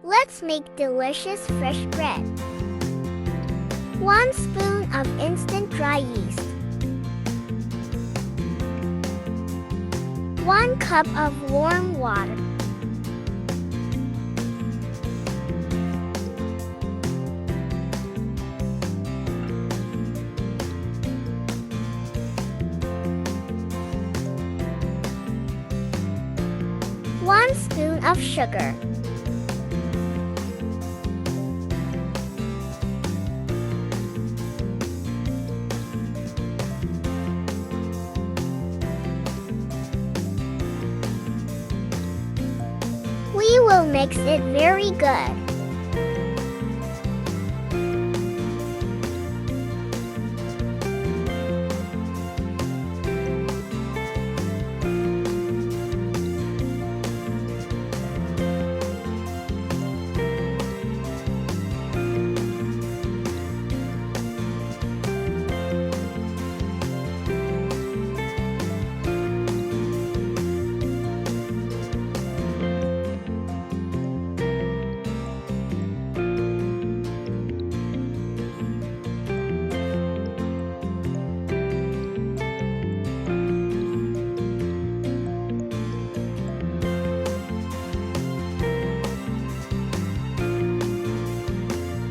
Let's make delicious fresh bread. 1 spoon of instant dry yeast. 1 cup of warm water. 1 spoon of sugar. 'We will mix it very good.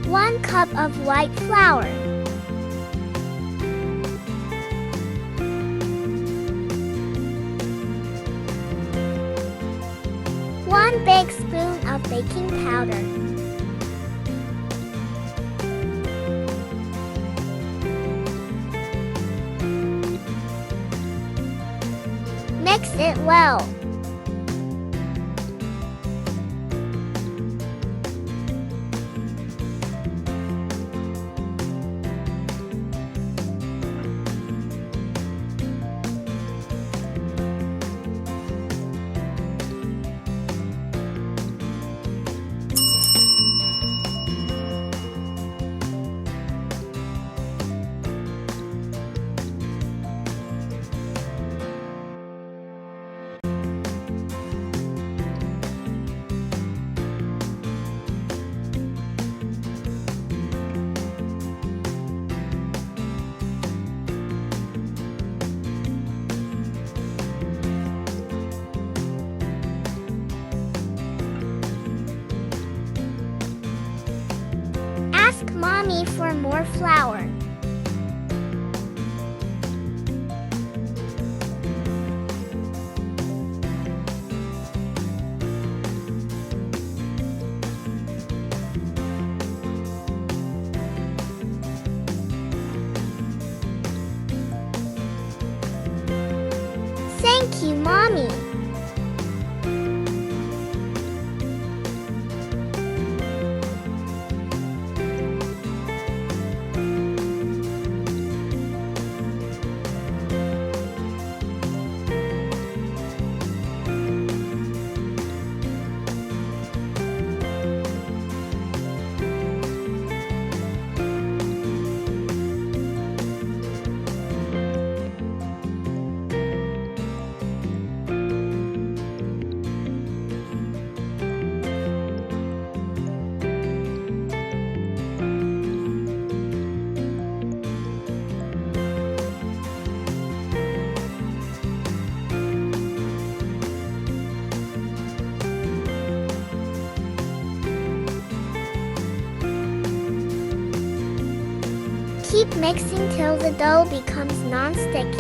One cup of white flour. 1 big spoon of baking powder. 'Mix it well. Ask Mommy for more flour. Thank you, Mommy. Keep mixing till the dough becomes non-sticky.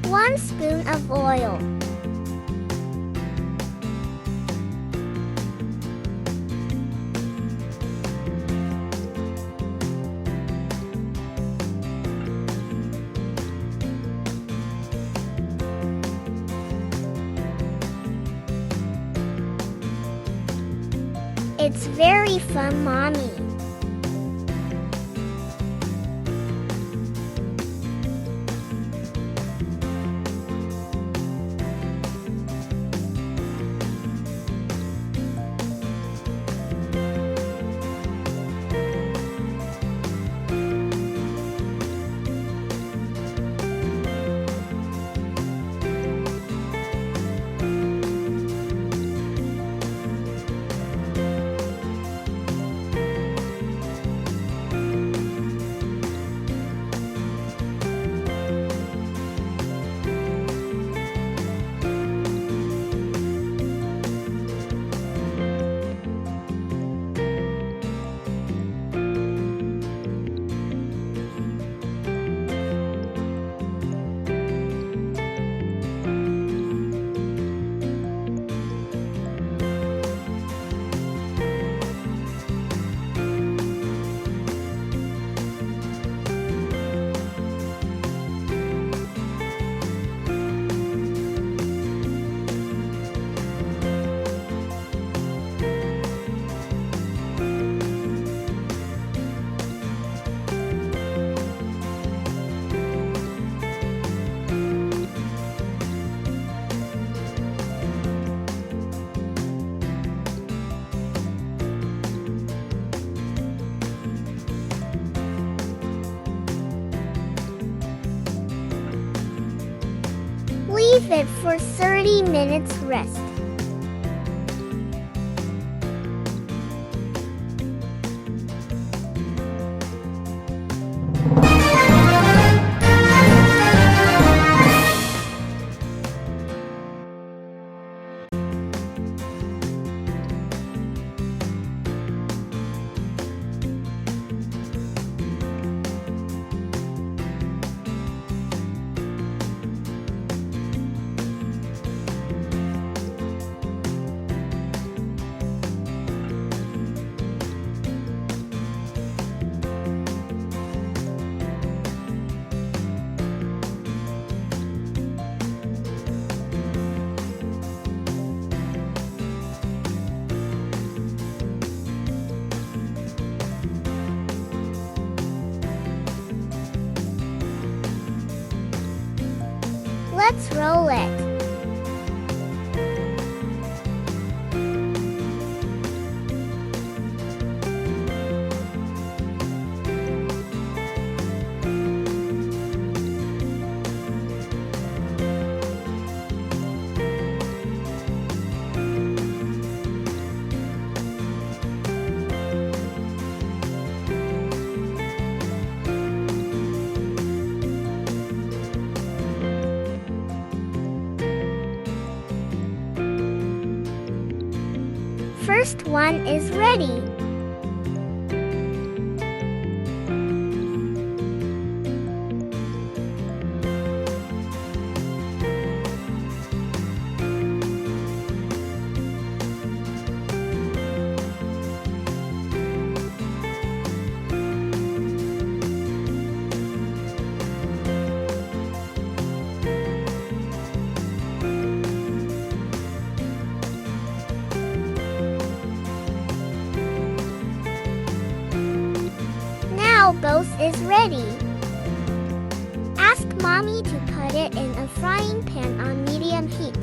One spoon of oil. It's very fun, Mommy. Leave it for 30 minutes rest. Let's roll it. First one is ready. Now both is ready. Ask Mommy to put it in a frying pan on medium heat.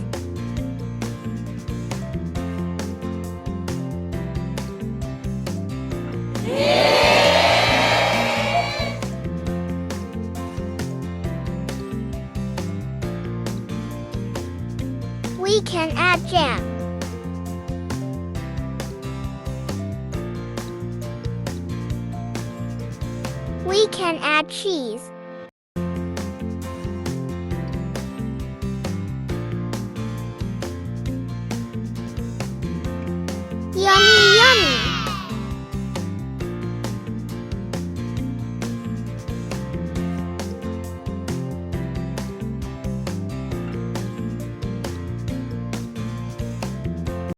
We can add jam. We can add cheese. Yummy!